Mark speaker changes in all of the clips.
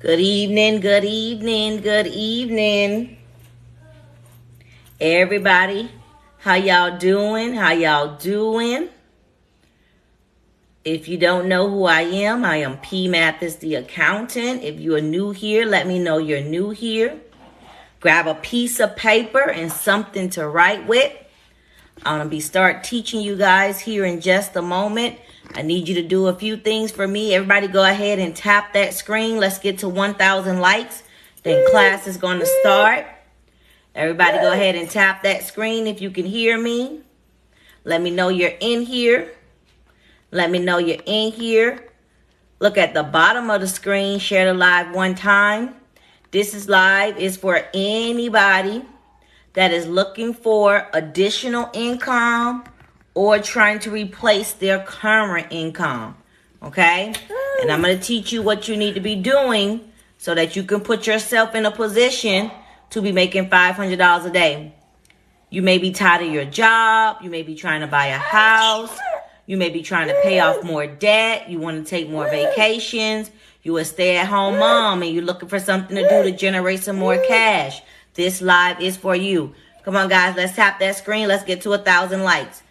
Speaker 1: Good evening, good evening, good evening. Everybody, how y'all doing? How y'all doing? If you don't know who I am P. Mathis, the accountant. If you are new here, let me know you're new here. Grab a piece of paper and something to write with. I'm going to start teaching you guys here in just a moment. I need you to do a few things for me. Everybody go ahead and tap that screen. Let's get to 1,000 likes. Then class is going to start. Everybody go ahead and tap that screen if you can hear me. Let me know you're in here. Let me know you're in here. Look at the bottom of the screen. Share the live one time. This is live. It's for anybody that is looking for additional income or trying to replace their current income. Okay? And I'm going to teach you what you need to be doing so that you can put yourself in a position to be making $500 a day. You may be tired of your job. You may be trying to buy a house. You may be trying to pay off more debt. You want to take more vacations. You a stay-at-home mom and you're looking for something to do to generate some more cash. This live is for you. Come on, guys. Let's tap that screen. Let's get to 1,000 likes.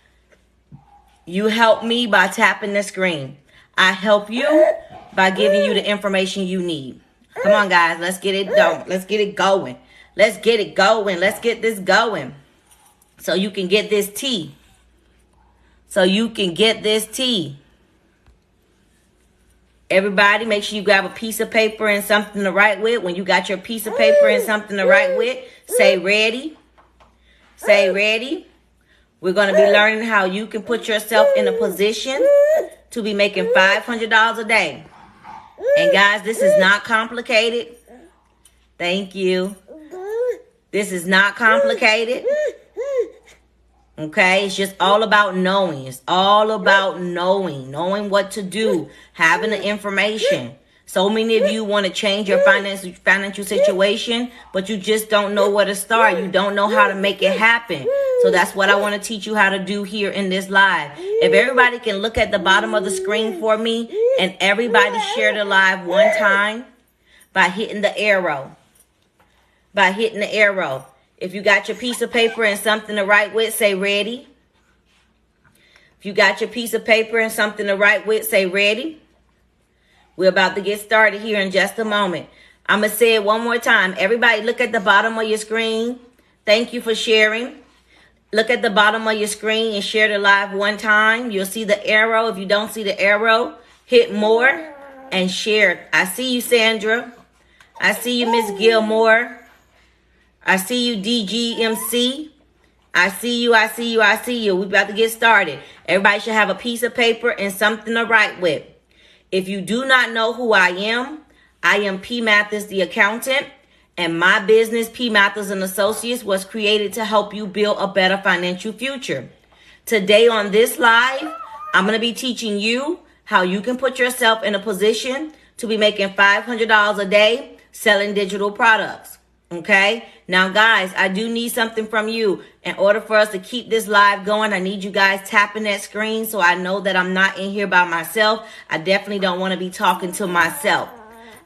Speaker 1: You help me by tapping the screen. I help you by giving you the information you need. Come on, guys. Let's get it done. Let's get it going. Let's get it going. Let's get this going. So you can get this tea. So you can get this tea. Everybody, make sure you grab a piece of paper and something to write with. When you got your piece of paper and something to write with, say ready. Say ready. We're going to be learning how you can put yourself in a position to be making $500 a day. And guys, this is not complicated. Thank you. This is not complicated. Okay, it's just all about knowing. It's all about knowing what to do, having the information. So many of you want to change your financial situation, but you just don't know where to start. You don't know how to make it happen. So that's what I want to teach you how to do here in this live. If everybody can look at the bottom of the screen for me and everybody share the live one time by hitting the arrow. By hitting the arrow. If you got your piece of paper and something to write with, say ready. If you got your piece of paper and something to write with, say ready. We're about to get started here in just a moment. I'm going to say it one more time. Everybody look at the bottom of your screen. Thank you for sharing. Look at the bottom of your screen and share the live one time. You'll see the arrow. If you don't see the arrow, hit more and share. I see you, Sandra. I see you, Miss Gilmore. I see you, DGMC. I see you, I see you, I see you. We're about to get started. Everybody should have a piece of paper and something to write with. If you do not know who I am P. Mathis, the accountant, and my business, P. Mathis and Associates, was created to help you build a better financial future. Today on this live, I'm going to be teaching you how you can put yourself in a position to be making $500 a day selling digital products. Okay. Now, guys, I do need something from you. In order for us to keep this live going, I need you guys tapping that screen so I know that I'm not in here by myself. I definitely don't want to be talking to myself.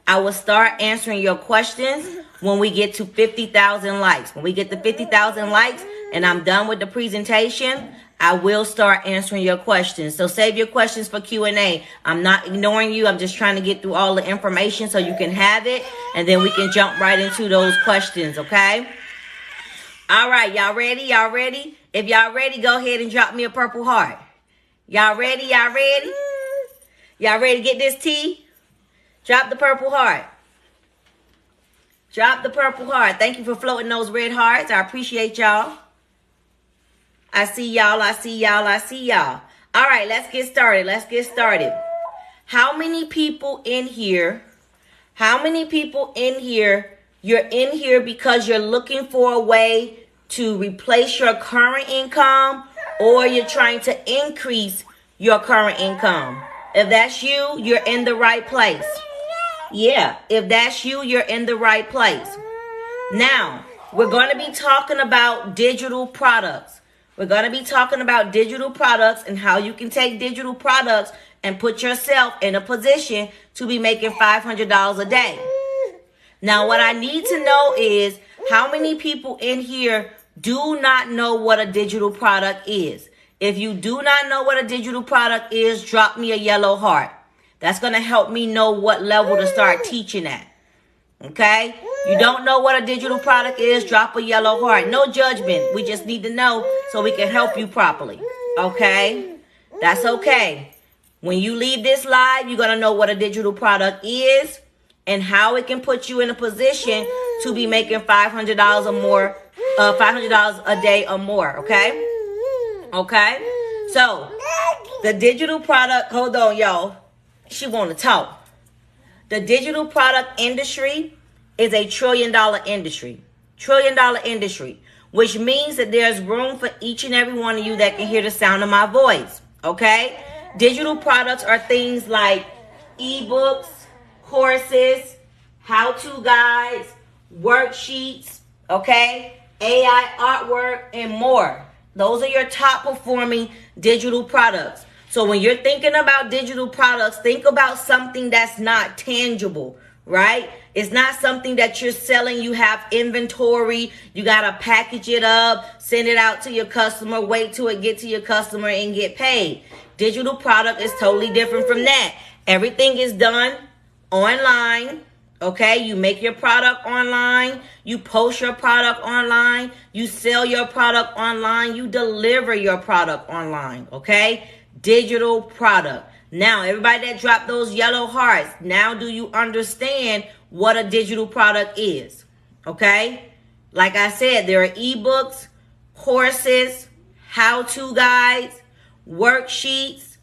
Speaker 1: I will start answering your questions when we get to 50,000 likes. When we get to 50,000 likes and I'm done with the presentation, I will start answering your questions. So save your questions for Q&A. I'm not ignoring you. I'm just trying to get through all the information so you can have it. And then we can jump right into those questions, okay? All right, y'all ready? Y'all ready? If y'all ready, go ahead and drop me a purple heart. Y'all ready? Y'all ready? Y'all ready to get this tea? Drop the purple heart. Drop the purple heart. Thank you for floating those red hearts. I appreciate y'all. I see y'all. I see y'all. I see y'all. All right, let's get started. Let's get started. How many people in here? How many people in here? You're in here because you're looking for a way to replace your current income or you're trying to increase your current income. If that's you, you're in the right place. Yeah, if that's you, you're in the right place. Now, we're going to be talking about digital products. We're going to be talking about digital products and how you can take digital products and put yourself in a position to be making $500 a day. Now, what I need to know is how many people in here do not know what a digital product is. If you do not know what a digital product is, drop me a yellow heart. That's going to help me know what level to start teaching at. Okay? You don't know what a digital product is, drop a yellow heart. No judgment. We just need to know so we can help you properly. Okay? That's okay. When you leave this live, you're going to know what a digital product is and how it can put you in a position to be making $500 or more, $500 a day or more. Okay? Okay? So, the digital product, hold on, y'all. She want to talk. The digital product industry is a $1 trillion industry. $1 trillion industry, which means that there's room for each and every one of you that can hear the sound of my voice. Okay? Digital products are things like ebooks, courses, how-to guides, worksheets, okay? AI artwork, and more. Those are your top performing digital products. So when you're thinking about digital products, think about something that's not tangible, right? It's not something that you're selling. You have inventory. You got to package it up, send it out to your customer, wait till it get to your customer and get paid. Digital product is totally different from that. Everything is done online. Okay, you make your product online, you post your product online, you sell your product online, you deliver your product online, okay? Digital product. Now, everybody that dropped those yellow hearts, now do you understand what a digital product is? Okay? Like I said, there are ebooks, courses, how-to guides, worksheets,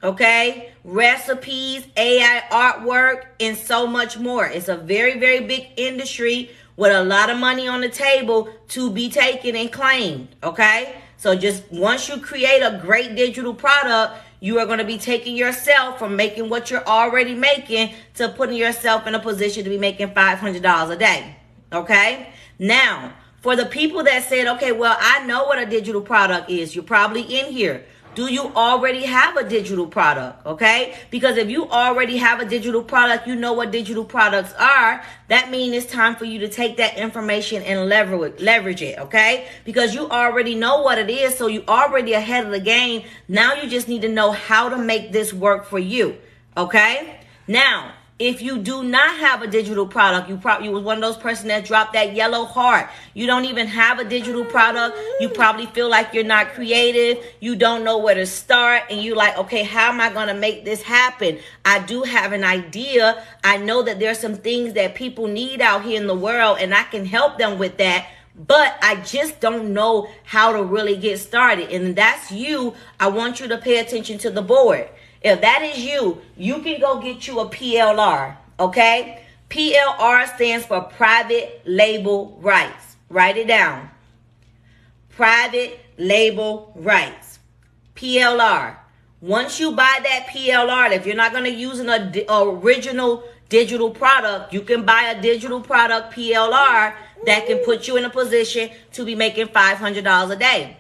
Speaker 1: okay, recipes, AI artwork, and so much more. It's a very, very big industry with a lot of money on the table to be taken and claimed, okay? So just once you create a great digital product, you are going to be taking yourself from making what you're already making to putting yourself in a position to be making $500 a day, okay? Now, for the people that said, okay, well, I know what a digital product is, you're probably in here. Do you already have a digital product? Okay? Because if you already have a digital product, you know what digital products are. That means it's time for you to take that information and leverage it. Okay? Because you already know what it is. So you already ahead of the game. Now you just need to know how to make this work for you. Okay? Now, if you do not have a digital product, you was one of those person that dropped that yellow heart. You don't even have a digital product. You probably feel like you're not creative. You don't know where to start. And you're like, okay, how am I going to make this happen? I do have an idea. I know that there's some things that people need out here in the world, and I can help them with that. But I just don't know how to really get started. And that's you. I want you to pay attention to the board. If that is you, you can go get you a PLR, okay? PLR stands for Private Label Rights. Write it down. Private Label Rights. PLR. Once you buy that PLR, if you're not going to use an original digital product, you can buy a digital product PLR that can put you in a position to be making $500 a day.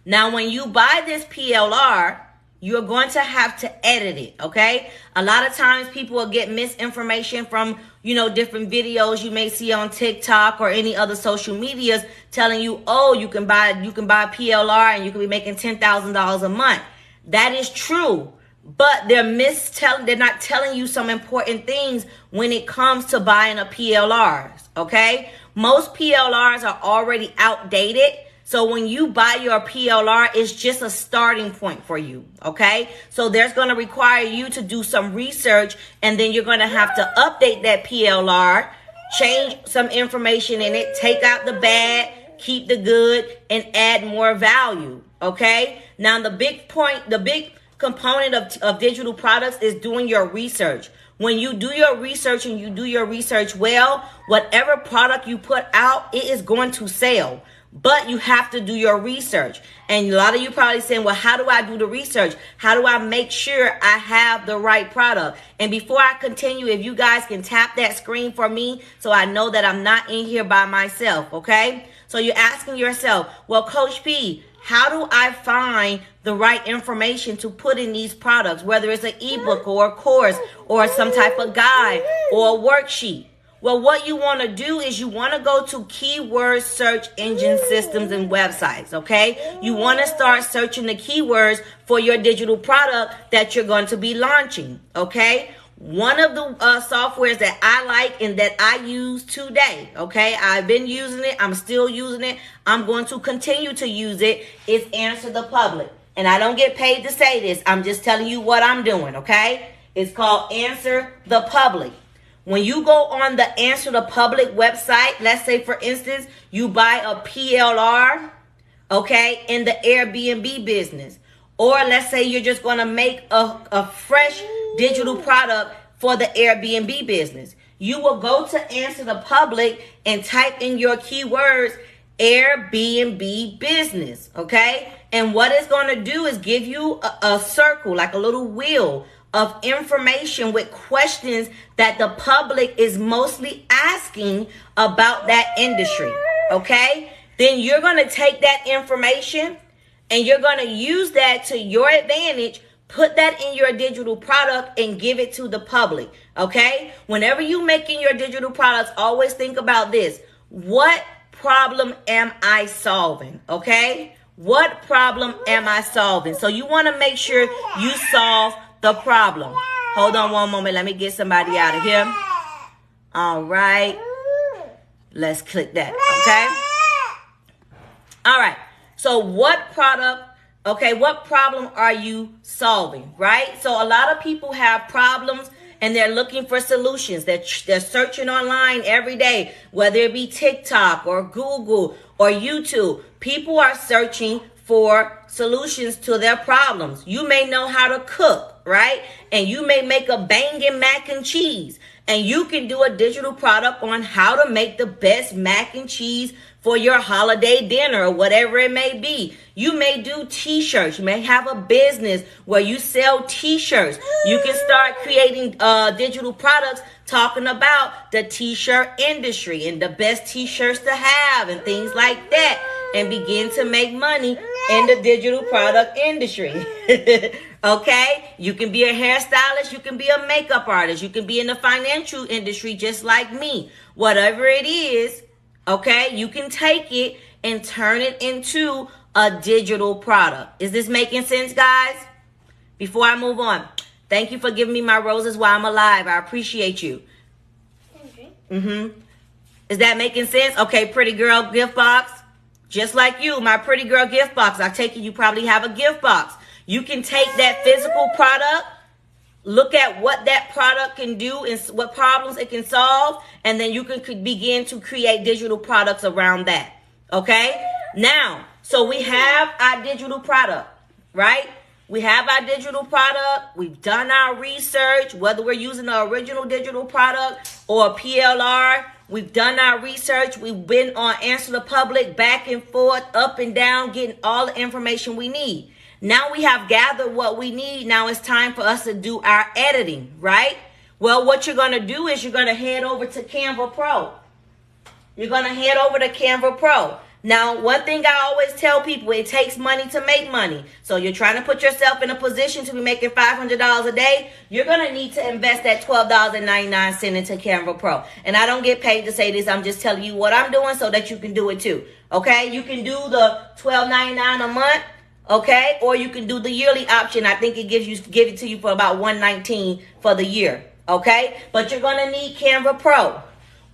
Speaker 1: Now, when you buy this PLR, you're going to have to edit it, okay? A lot of times people will get misinformation from, different videos you may see on TikTok or any other social medias telling you, oh, you can buy PLR and you can be making $10,000 a month. That is true, but they're not telling you some important things when it comes to buying a PLRs, okay? Most PLRs are already outdated. So when you buy your PLR, it's just a starting point for you, okay? So there's going to require you to do some research, and then you're going to have to update that PLR, change some information in it, take out the bad, keep the good, and add more value, okay? Now, the big component of digital products is doing your research. When you do your research and you do your research well, whatever product you put out, it is going to sell. But you have to do your research. And a lot of you probably saying, well, how do I do the research? How do I make sure I have the right product? And before I continue, if you guys can tap that screen for me so I know that I'm not in here by myself, okay? So you're asking yourself, well, Coach P, how do I find the right information to put in these products, whether it's an ebook or a course or some type of guide or a worksheet? Well, what you want to do is you want to go to keyword search engine systems and websites, okay? You want to start searching the keywords for your digital product that you're going to be launching, okay? One of the softwares that I like and that I use today, okay? I've been using it. I'm still using it. I'm going to continue to use it. Is Answer the Public. And I don't get paid to say this. I'm just telling you what I'm doing, okay? It's called Answer the Public. When you go on the Answer the Public website, let's say, for instance, you buy a PLR, okay, in the Airbnb business. Or let's say you're just going to make a fresh digital product for the Airbnb business. You will go to Answer the Public and type in your keywords, Airbnb business, okay? And what it's going to do is give you a circle, like a little wheel of information with questions that the public is mostly asking about that industry, okay? Then you're going to take that information and you're going to use that to your advantage, put that in your digital product and give it to the public, okay? Whenever you're making your digital products, always think about this. What problem am I solving, okay? What problem am I solving? So you want to make sure you solve the problem. Hold on one moment. Let me get somebody out of here. All right. Let's click that. Okay. All right. So what product, okay, what problem are you solving, right? So a lot of people have problems and they're looking for solutions. They're searching online every day, whether it be TikTok or Google or YouTube. People are searching for solutions to their problems. You may know how to cook, right? And you may make a banging mac and cheese. And you can do a digital product on how to make the best mac and cheese for your holiday dinner or whatever it may be. You may do t-shirts. You may have a business where you sell t-shirts. You can start creating digital products talking about the t-shirt industry and the best t-shirts to have and things like that, and begin to make money in the digital product industry. Okay? You can be a hairstylist. You can be a makeup artist. You can be in the financial industry just like me. Whatever it is, okay, you can take it and turn it into a digital product. Is this making sense, guys? Before I move on, thank you for giving me my roses while I'm alive. I appreciate you. Is that making sense? Okay, pretty girl gift box. Just like you, my pretty girl gift box. I take it you probably have a gift box. You can take that physical product, look at what that product can do and what problems it can solve, and then you can begin to create digital products around that. Okay? Now, so we have our digital product, right? We have our digital product. We've done our research, whether we're using the original digital product or a PLR. We've done our research. We've been on Answer the Public, back and forth, up and down, getting all the information we need. Now we have gathered what we need. Now it's time for us to do our editing, right? Well, what you're going to do is you're going to head over to Canva Pro. You're going to head over to Canva Pro. Now, one thing I always tell people, it takes money to make money. So you're trying to put yourself in a position to be making $500 a day. You're going to need to invest that $12.99 into Canva Pro. And I don't get paid to say this. I'm just telling you what I'm doing so that you can do it too. Okay? You can do the $12.99 a month. Okay? Or you can do the yearly option. I think it give it to you for about $119 for the year. Okay? But you're going to need Canva Pro.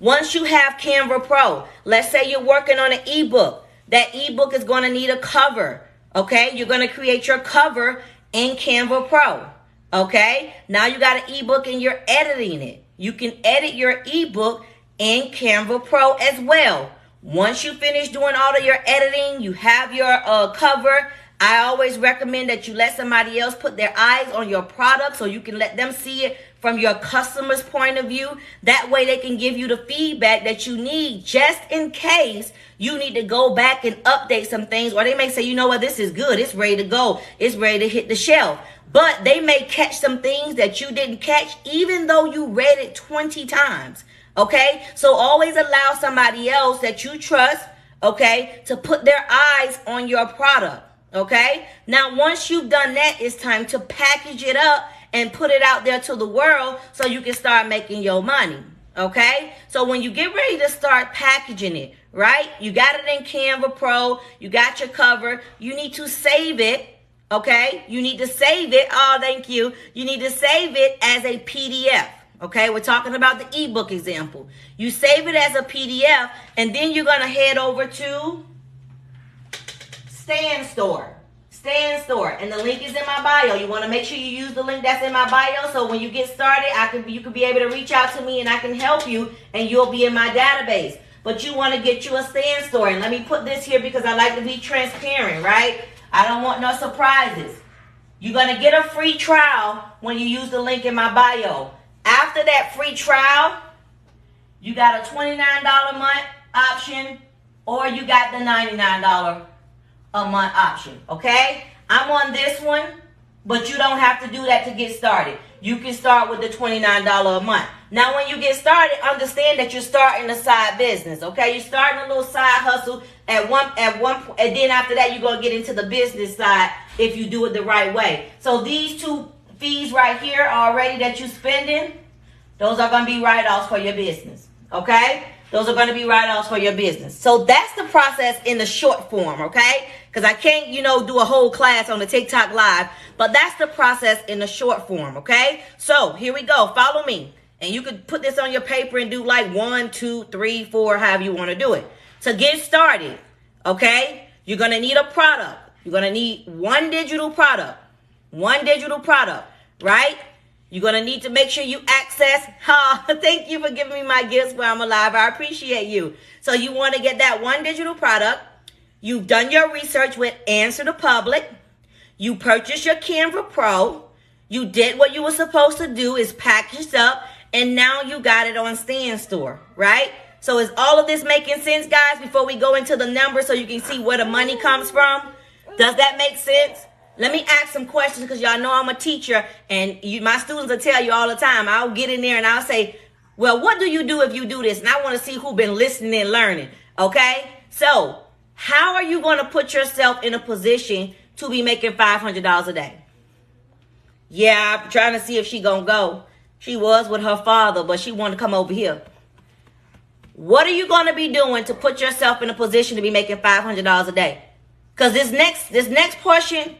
Speaker 1: Once you have Canva Pro, let's say you're working on an ebook. That ebook is going to need a cover. Okay? You're going to create your cover in Canva Pro. Okay? Now you got an ebook and you're editing it. You can edit your ebook in Canva Pro as well. Once you finish doing all of your editing, you have your cover. I always recommend that you let somebody else put their eyes on your product so you can let them see it from your customer's point of view. That way they can give you the feedback that you need just in case you need to go back and update some things. Or they may say, you know what, this is good. It's ready to go. It's ready to hit the shelf. But they may catch some things that you didn't catch even though you read it 20 times. Okay? So always allow somebody else that you trust, okay, to put their eyes on your product. Okay? Now, once you've done that, it's time to package it up and put it out there to the world so you can start making your money. Okay, so when you get ready to start packaging it, right? You got it in Canva Pro, you got your cover, you need to save it. Okay, you need to save it. Oh, thank you. You need to save it as a PDF. Okay, we're talking about the ebook example. You save it as a PDF, and then you're gonna head over to Stan Store. Stan Store, and the link is in my bio. You want to make sure you use the link that's in my bio, so when you get started, you can be able to reach out to me, and I can help you, and you'll be in my database. But you want to get you a Stan Store, and let me put this here because I like to be transparent, right? I don't want no surprises. You're gonna get a free trial when you use the link in my bio. After that free trial, you got a $29 a month option, or you got the $99 a month option, okay? I'm on this one, but you don't have to do that to get started. You can start with the $29 a month. Now, when you get started, understand that you're starting a side business, okay? You're starting a little side hustle at one point, and then after that, you're gonna get into the business side if you do it the right way. So these two fees right here already that you're spending, those are gonna be write-offs for your business, okay? Those are going to be write-offs for your business. So that's the process in the short form, okay? Because I can't, do a whole class on the TikTok Live. But that's the process in the short form, okay? So here we go. Follow me. And you could put this on your paper and do like 1, 2, 3, 4, however you want to do it. To get started, okay, you're going to need a product. You're going to need one digital product. One digital product, right? You're going to need to make sure you access. Thank you for giving me my gifts while I'm alive. I appreciate you. So you want to get that one digital product. You've done your research with Answer the Public. You purchased your Canva Pro. You did what you were supposed to do, is packaged up. And now you got it on Stan Store, right? So is all of this making sense, guys, before we go into the numbers so you can see where the money comes from? Does that make sense? Let me ask some questions because y'all know I'm a teacher, and my students will tell you all the time. I'll get in there and I'll say, well, what do you do if you do this? And I want to see who's been listening and learning, okay? So how are you going to put yourself in a position to be making $500 a day? Yeah, I'm trying to see if she going to go. She was with her father, but she wanted to come over here. What are you going to be doing to put yourself in a position to be making $500 a day? Because this next portion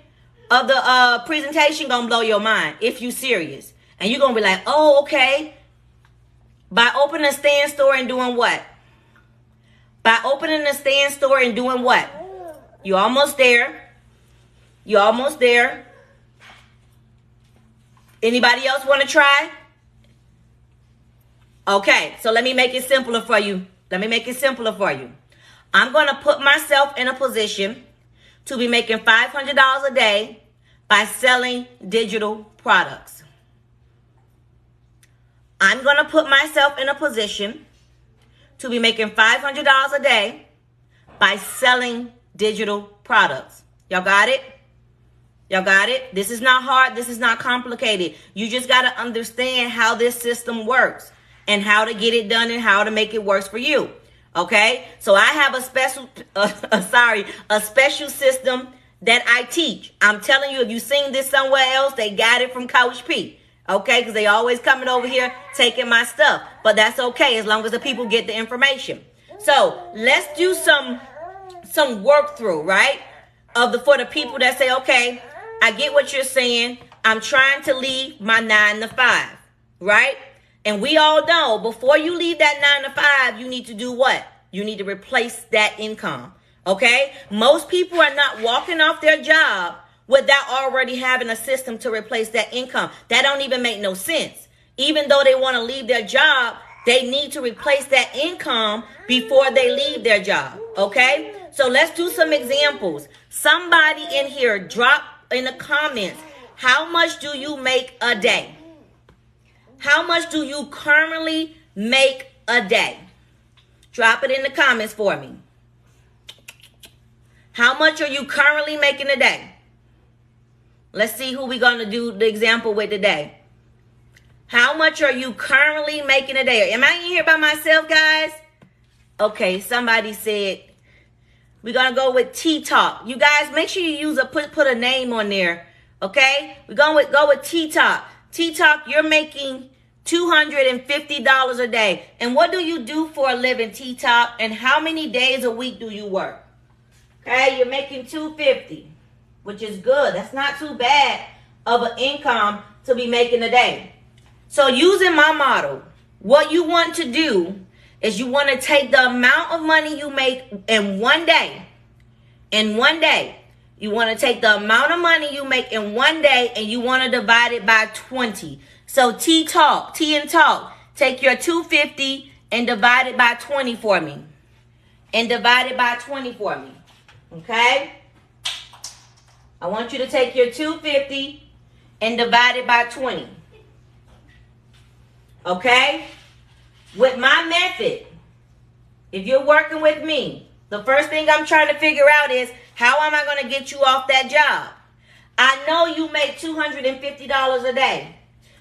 Speaker 1: of the presentation gonna blow your mind if you serious. And you're gonna be like, oh, okay. By opening a Stan Store and doing what? By opening a Stan Store and doing what? You're almost there. You're almost there. Anybody else want to try? Okay, so let me make it simpler for you. Let me make it simpler for you. I'm gonna put myself in a position to be making $500 a day by selling digital products. I'm going to put myself in a position to be making $500 a day by selling digital products. Y'all got it? Y'all got it? This is not hard. This is not complicated. You just got to understand how this system works and how to get it done and how to make it work for you. Okay, so I have a special system that I teach. I'm telling you, if you've seen this somewhere else, they got it from Coach P. Okay, because they always coming over here taking my stuff. But that's okay as long as the people get the information. So let's do some work through, right? For the people that say, okay, I get what you're saying. I'm trying to leave my 9 to 5, right? And we all know before you leave that 9 to 5, you need to do what? You need to replace that income. Okay? Most people are not walking off their job without already having a system to replace that income. That don't even make no sense. Even though they want to leave their job, they need to replace that income before they leave their job. Okay? So let's do some examples. Somebody in here, drop in the comments, how much do you make a day? How much do you currently make a day? Drop it in the comments for me. How much are you currently making a day? Let's see who we're going to do the example with today. How much are you currently making a day? Am I in here by myself, guys? Okay, somebody said we're going to go with T-Talk. You guys, make sure you use put a name on there, okay? We're going to go with T-Talk. T-Talk, you're making $250 a day. And what do you do for a living, T-Top? And how many days a week do you work? Okay, you're making $250, which is good. That's not too bad of an income to be making a day. So using my model, what you want to do is you want to take the amount of money you make in one day. In one day. You want to take the amount of money you make in one day and you want to divide it by 20. So T and talk, take your 250 and divide it by 20 for me. And divide it by 20 for me. Okay? I want you to take your 250 and divide it by 20. Okay? With my method, if you're working with me, the first thing I'm trying to figure out is, how am I going to get you off that job? I know you make $250 a day.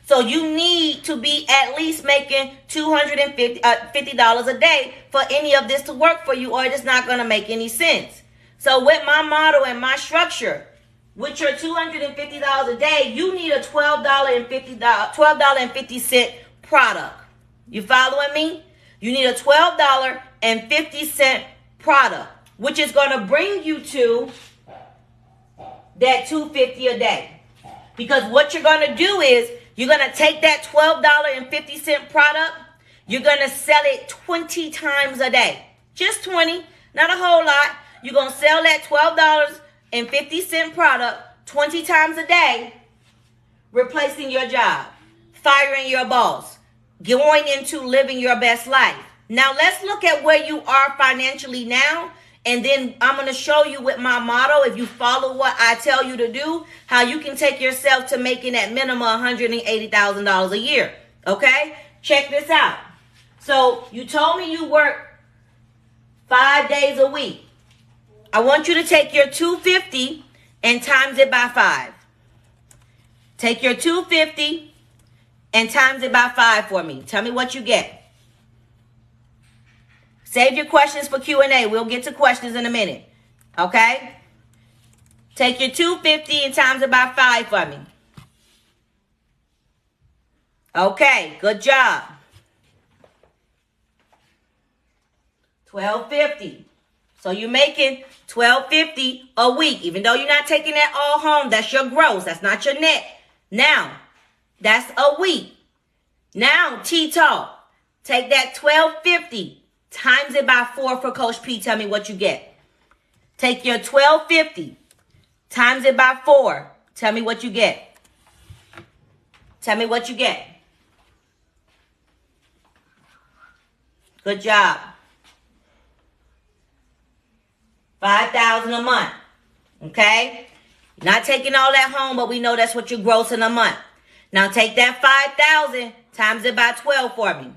Speaker 1: So you need to be at least making $250 a day for any of this to work for you, or it's not going to make any sense. So with my model and my structure, with your $250 a day, you need a $12.50 product. You following me? You need a $12.50 product, which is going to bring you to that $250 a day. Because what you're going to do is you're going to take that $12.50 product, you're going to sell it 20 times a day. Just 20, not a whole lot. You're going to sell that $12.50 product 20 times a day, replacing your job, firing your boss, going into living your best life. Now let's look at where you are financially now, and then I'm going to show you with my model, if you follow what I tell you to do, how you can take yourself to making at minimum $180,000 a year. Okay? Check this out. So you told me you work 5 days a week. I want you to take your 250 and times it by 5. Take your 250 and times it by 5 for me. Tell me what you get. Save your questions for Q&A. We'll get to questions in a minute. Okay? Take your 250 and times it by 5 for me. Okay, good job. $12.50. So you're making $12.50 a week. Even though you're not taking that all home, that's your gross. That's not your net. Now, that's a week. Now, T-Talk, take that $12.50. Times it by 4 for Coach P. Tell me what you get. Take your $12.50. Times it by 4. Tell me what you get. Tell me what you get. Good job. $5,000 a month. Okay? Not taking all that home, but we know that's what you're grossing a month. Now take that $5,000, times it by 12 for me.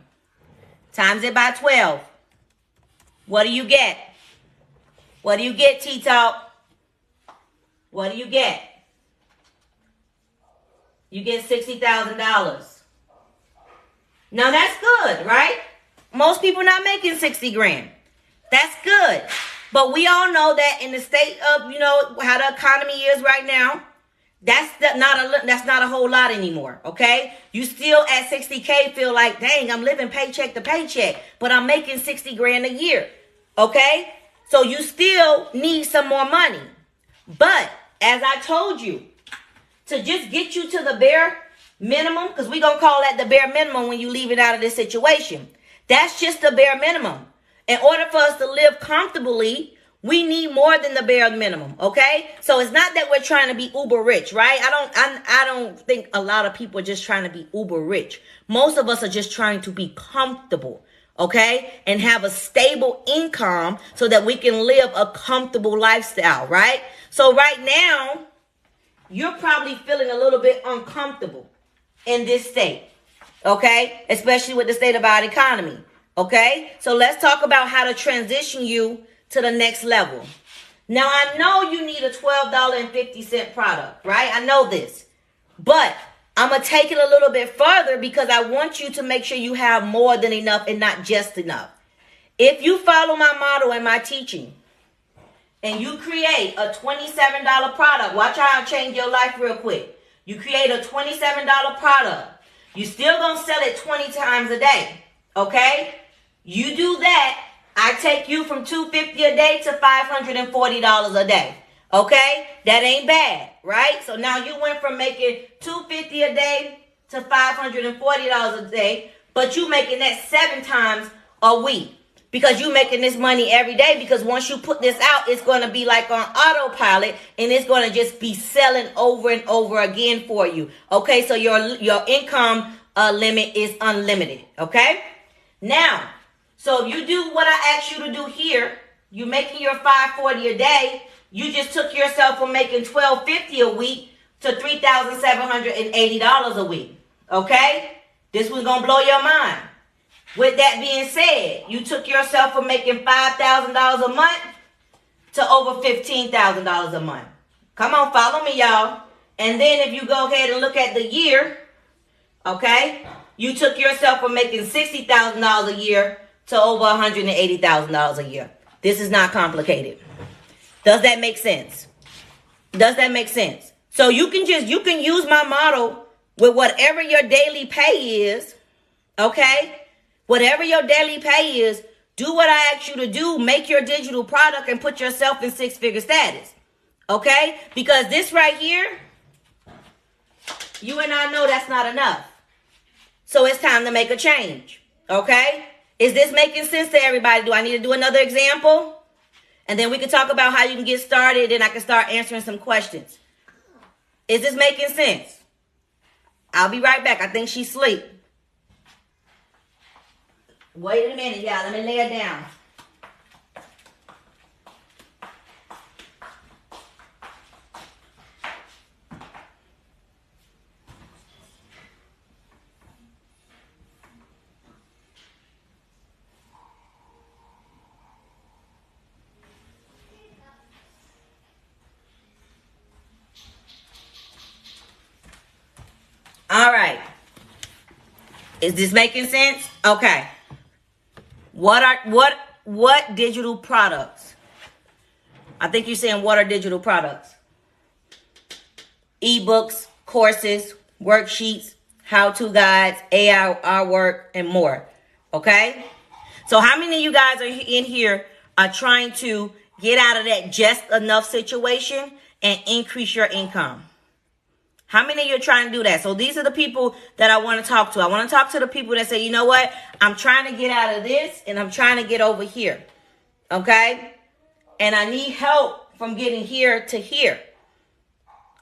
Speaker 1: Times it by 12. What do you get? What do you get, T-Talk? What do you get? You get $60,000. Now that's good, right? Most people not making 60 grand. That's good. But we all know that in the state of, how the economy is right now, that's not a whole lot anymore, okay? You still at 60K feel like, dang, I'm living paycheck to paycheck, but I'm making 60 grand a year, okay? So you still need some more money. But as I told you, to just get you to the bare minimum, because we're going to call that the bare minimum when you leave it out of this situation. That's just the bare minimum. In order for us to live comfortably, we need more than the bare minimum, okay? So it's not that we're trying to be uber rich, right? I don't think a lot of people are just trying to be uber rich. Most of us are just trying to be comfortable, okay? And have a stable income so that we can live a comfortable lifestyle, right? So right now, you're probably feeling a little bit uncomfortable in this state, okay? Especially with the state of our economy, okay? So let's talk about how to transition you to the next level. Now, I know you need a $12.50 product, right? I know this. But I'm going to take it a little bit further because I want you to make sure you have more than enough and not just enough. If you follow my model and my teaching and you create a $27 product, watch how I change your life real quick. You create a $27 product. You still gonna sell it 20 times a day, okay? You do that, I take you from $250 a day to $540 a day, okay? That ain't bad, right? So now you went from making $250 a day to $540 a day, but you making that 7 times a week. Because you making this money every day, because once you put this out, it's going to be like on autopilot, and it's going to just be selling over and over again for you. Okay, so your income limit is unlimited. Okay, now, so if you do what I asked you to do here, you making your $540 a day, you just took yourself from making $1,250 a week to $3,780 a week. Okay, this was going to blow your mind. With that being said, you took yourself from making $5,000 a month to over $15,000 a month. Come on, follow me, y'all. And then if you go ahead and look at the year, okay, you took yourself from making $60,000 a year to over $180,000 a year. This is not complicated. Does that make sense? Does that make sense? So you can use my model with whatever your daily pay is, okay? Whatever your daily pay is, do what I asked you to do. Make your digital product and put yourself in 6-figure status. Okay? Because this right here, you and I know that's not enough. So it's time to make a change. Okay? Is this making sense to everybody? Do I need to do another example? And then we can talk about how you can get started, and I can start answering some questions. Is this making sense? I'll be right back. I think she's asleep. Wait a minute, y'all. Let me lay it down. All right. Is this making sense? Okay. What digital products? I think you're saying what are digital products? Ebooks, courses, worksheets, how-to guides, AI artwork, and more. Okay? So how many of you guys are in here are trying to get out of that just enough situation and increase your income? How many of you are trying to do that? So these are the people that I want to talk to. I want to talk to the people that say, you know what? I'm trying to get out of this and I'm trying to get over here. Okay? And I need help from getting here to here.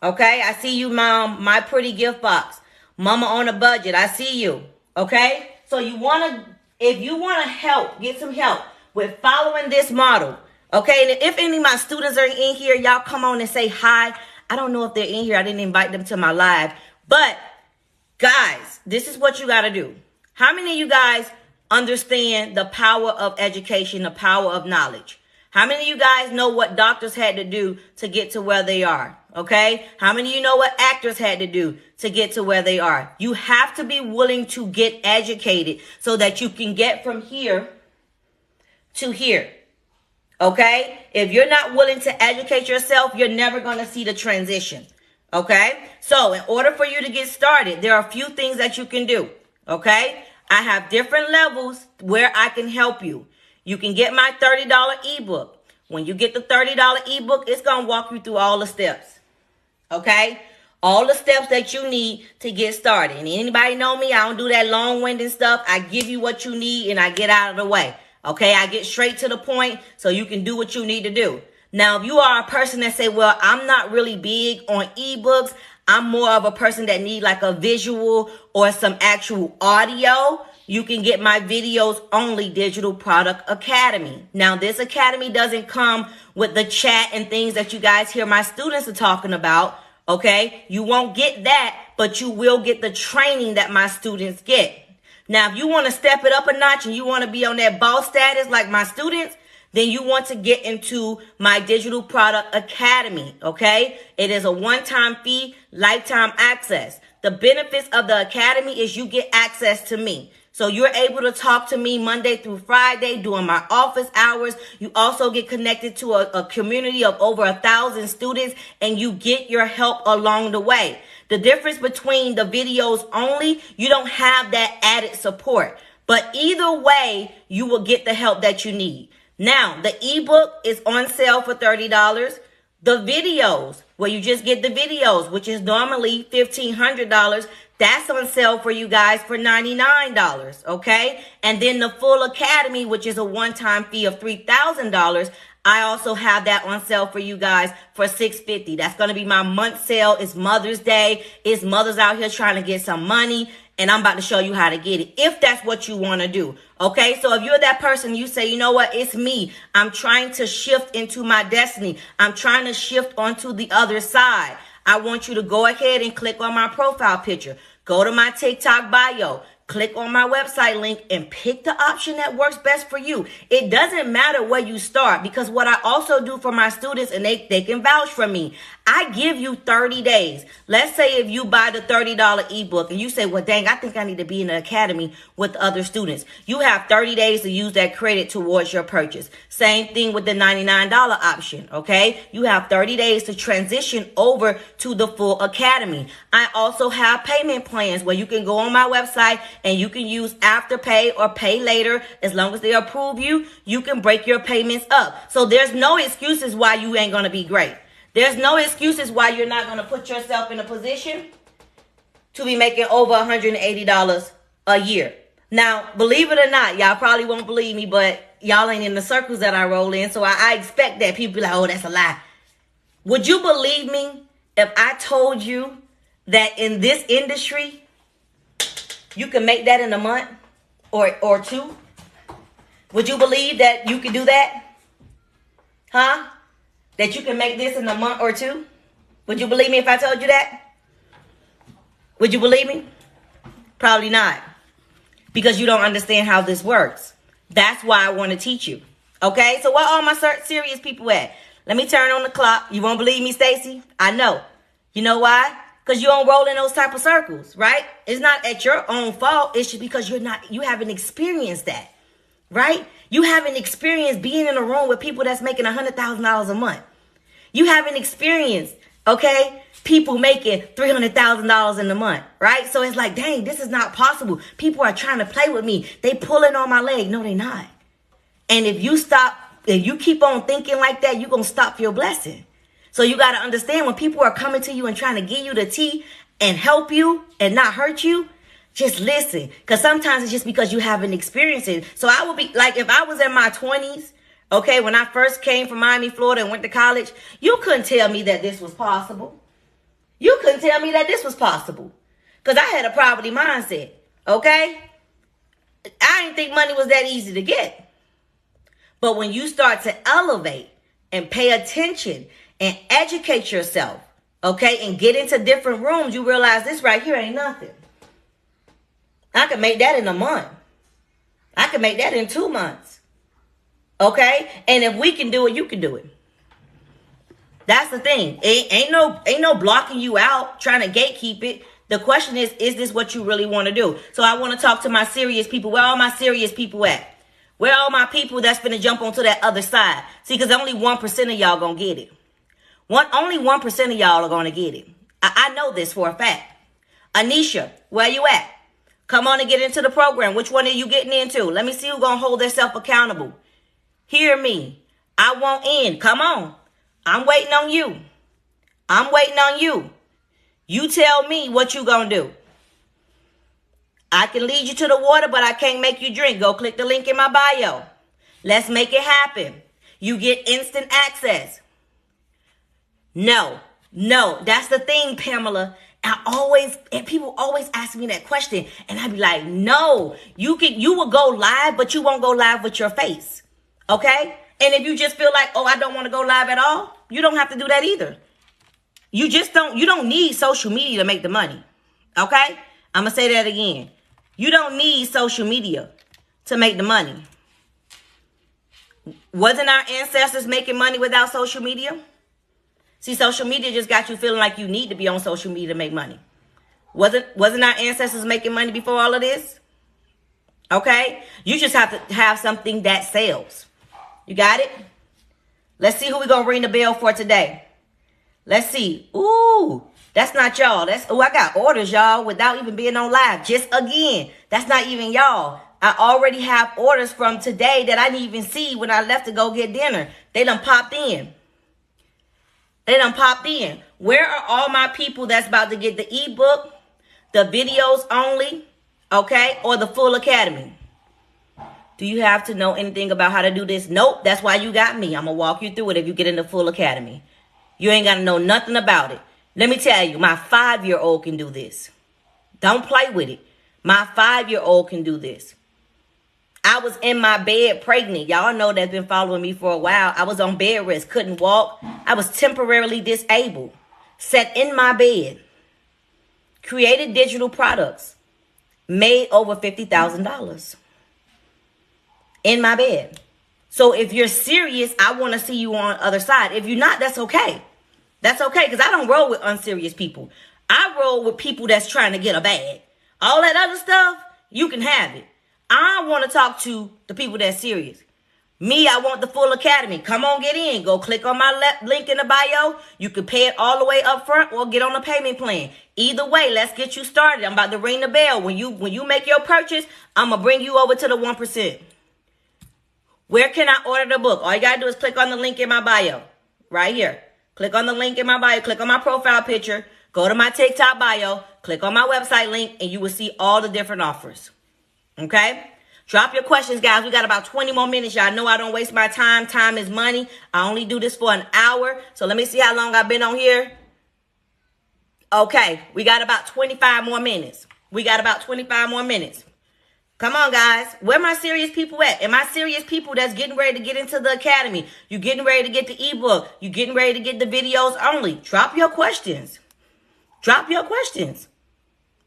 Speaker 1: Okay? I see you, Mom. My Pretty Gift Box. Mama on a Budget. I see you. Okay? So you want to, if you want to help, get some help with following this model. Okay? And if any of my students are in here, y'all come on and say hi. I don't know if they're in here. I didn't invite them to my live. But, guys, this is what you got to do. How many of you guys understand the power of education, the power of knowledge? How many of you guys know what doctors had to do to get to where they are? Okay? How many of you know what actors had to do to get to where they are? You have to be willing to get educated so that you can get from here to here. Okay? If you're not willing to educate yourself, you're never going to see the transition. Okay? So in order for you to get started, there are a few things that you can do. Okay? I have different levels where I can help you. You can get my $30 ebook. When you get the $30 ebook, it's going to walk you through all the steps. Okay? All the steps that you need to get started. And anybody know me? I don't do that long-winded stuff. I give you what you need and I get out of the way. Okay, I get straight to the point so you can do what you need to do. Now, if you are a person that say, well, I'm not really big on ebooks. I'm more of a person that need like a visual or some actual audio. You can get my videos only Digital Product Academy. Now, this academy doesn't come with the chat and things that you guys hear my students are talking about. Okay, you won't get that, but you will get the training that my students get. Now, if you want to step it up a notch and you want to be on that boss status like my students, then you want to get into my Digital Product Academy, okay? It is a one-time fee, lifetime access. The benefits of the academy is you get access to me. So you're able to talk to me Monday through Friday during my office hours. You also get connected to a community of over 1,000 students, and you get your help along the way. The difference between the videos only, you don't have that added support. But either way, you will get the help that you need. Now, the ebook is on sale for $30. The videos, where you just get the videos, which is normally $1,500, that's on sale for you guys for $99, okay? And then the full academy, which is a one-time fee of $3,000, I also have that on sale for you guys for $650. That's going to be my month sale. It's Mother's Day. It's mothers out here trying to get some money, and I'm about to show you how to get it if that's what you want to do. Okay, so if you're that person, you say, you know what, it's me. I'm trying to shift into my destiny. I'm trying to shift onto the other side. I want you to go ahead and click on my profile picture. Go to my TikTok bio. Click on my website link and pick the option that works best for you. It doesn't matter where you start, because what I also do for my students, and they can vouch for me, I give you 30 days. Let's say if you buy the $30 ebook and you say, well, dang, I think I need to be in the academy with other students. You have 30 days to use that credit towards your purchase. Same thing with the $99 option, okay? You have 30 days to transition over to the full academy. I also have payment plans where you can go on my website and you can use Afterpay or pay later. As long as they approve you, you can break your payments up. So there's no excuses why you ain't going to be great. There's no excuses why you're not going to put yourself in a position to be making over $180 a year. Now, believe it or not, y'all probably won't believe me, but y'all ain't in the circles that I roll in. So I expect that people be like, oh, that's a lie. Would you believe me if I told you that in this industry, you can make that in a month or two? Would you believe that you can do that? Huh? That you can make this in a month or two? Would you believe me if I told you that? Would you believe me? Probably not. Because you don't understand how this works. That's why I want to teach you. Okay? So where all my serious people at? Let me turn on the clock. You won't believe me, Stacy? I know. You know why? Because you don't roll in those type of circles, right? It's not at your own fault. It's just because you haven't experienced that, right? You haven't experienced being in a room with people that's making $100,000 a month. You haven't experienced, okay, people making $300,000 in a month, right? So it's like, dang, this is not possible. People are trying to play with me. They pulling on my leg. No, they not. And if you keep on thinking like that, you're going to stop your blessing. So you got to understand, when people are coming to you and trying to give you the tea and help you and not hurt you, just listen. Because sometimes it's just because you haven't experienced it. So I would be like, if I was in my 20s, okay, when I first came from Miami, Florida and went to college, you couldn't tell me that this was possible. You couldn't tell me that this was possible. Because I had a poverty mindset, okay? I didn't think money was that easy to get. But when you start to elevate and pay attention and educate yourself, okay, and get into different rooms, you realize this right here ain't nothing. I could make that in a month. I could make that in 2 months. Okay? And if we can do it, you can do it. That's the thing. Ain't no blocking you out, trying to gatekeep it. The question is this what you really want to do? So I want to talk to my serious people. Where all my serious people at? Where are all my people that's finna jump onto that other side? See, because only 1% of y'all gonna get it. Only 1% of y'all are gonna get it. I know this for a fact. Anisha, where you at? Come on and get into the program. Which one are you getting into? Let me see who's going to hold themselves accountable. Hear me. I want in. Come on. I'm waiting on you. I'm waiting on you. You tell me what you going to do. I can lead you to the water, but I can't make you drink. Go click the link in my bio. Let's make it happen. You get instant access. No. That's the thing, Pamela. And people always ask me that question, and I be like, no, you will go live, but you won't go live with your face. Okay? And if you just feel like, oh, I don't want to go live at all, you don't have to do that either. You don't need social media to make the money. Okay? I'm going to say that again. You don't need social media to make the money. Wasn't our ancestors making money without social media? See, social media just got you feeling like you need to be on social media to make money. Wasn't our ancestors making money before all of this? Okay? You just have to have something that sells. You got it? Let's see who we're going to ring the bell for today. Let's see. Ooh, that's not y'all. I got orders, y'all, without even being on live. Just again, that's not even y'all. I already have orders from today that I didn't even see when I left to go get dinner. They done popped in. Where are all my people that's about to get the ebook, the videos only, okay, or the full academy? Do you have to know anything about how to do this? Nope. That's why you got me. I'm going to walk you through it if you get in the full academy. You ain't got to know nothing about it. Let me tell you, my 5-year-old can do this. Don't play with it. My 5-year-old can do this. I was in my bed pregnant. Y'all know that's been following me for a while. I was on bed rest, couldn't walk. I was temporarily disabled. Sat in my bed. Created digital products. Made over $50,000. In my bed. So if you're serious, I want to see you on the other side. If you're not, that's okay. That's okay, because I don't roll with unserious people. I roll with people that's trying to get a bag. All that other stuff, you can have it. I want to talk to the people that's serious. Me, I want the full academy. Come on, get in. Go click on my link in the bio. You can pay it all the way up front or get on a payment plan. Either way, let's get you started. I'm about to ring the bell. When you make your purchase, I'm going to bring you over to the 1%. Where can I order the book? All you got to do is click on the link in my bio. Right here. Click on the link in my bio. Click on my profile picture. Go to my TikTok bio. Click on my website link, and you will see all the different offers. Okay? Drop your questions, guys. We got about 20 more minutes. Y'all know I don't waste my time. Time is money. I only do this for an hour. So let me see how long I've been on here. Okay. We got about 25 more minutes. Come on, guys. Where my serious people at? Am I serious people that's getting ready to get into the academy? You getting ready to get the ebook? You getting ready to get the videos only? Drop your questions.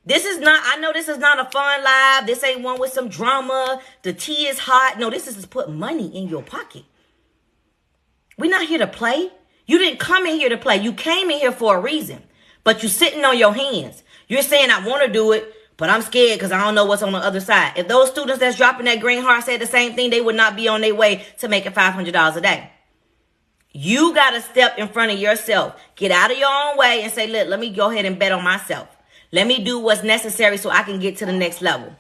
Speaker 1: This is not, I know this is not a fun live. This ain't one with some drama. The tea is hot. No, this is to put money in your pocket. We're not here to play. You didn't come in here to play. You came in here for a reason. But you're sitting on your hands. You're saying, I want to do it, but I'm scared because I don't know what's on the other side. If those students that's dropping that green heart said the same thing, they would not be on their way to making $500 a day. You got to step in front of yourself. Get out of your own way and say, look, let me go ahead and bet on myself. Let me do what's necessary so I can get to the next level.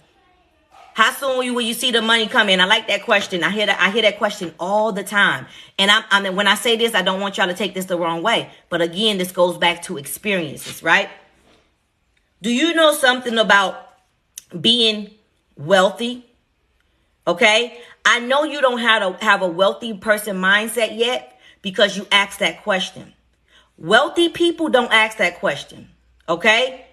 Speaker 1: How soon will you see the money come in? I like that question. I hear that question all the time. And I mean, when I say this, I don't want y'all to take this the wrong way. But again, this goes back to experiences, right? Do you know something about being wealthy? Okay? I know you don't have a wealthy person mindset yet because you asked that question. Wealthy people don't ask that question. Okay?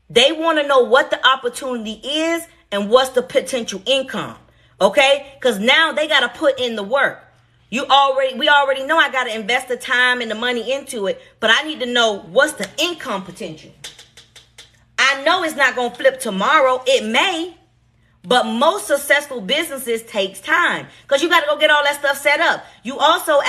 Speaker 1: They want to know what the opportunity is and what's the potential income. Okay? Because now they got to put in the work. We already know I got to invest the time and the money into it, but I need to know what's the income potential. I know it's not going to flip tomorrow. It may, but most successful businesses takes time because you got to go get all that stuff set up. You also,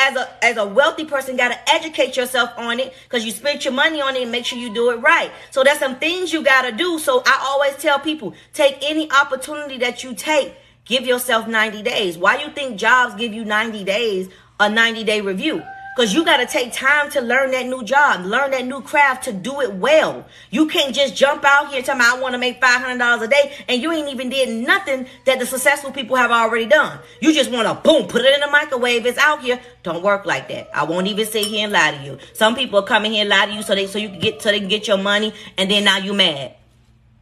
Speaker 1: as a wealthy person, got to educate yourself on it because you spent your money on it and make sure you do it right. So there's some things you got to do. So I always tell people, take any opportunity that you take. Give yourself 90 days. Why you think jobs give you 90 days, a 90-day review? Because you got to take time to learn that new job, learn that new craft to do it well. You can't just jump out here and tell me I want to make $500 a day and you ain't even did nothing that the successful people have already done. You just want to, boom, put it in the microwave. It's out here. Don't work like that. I won't even sit here and lie to you. Some people are coming here and lie to you so they can get your money, and then now you mad.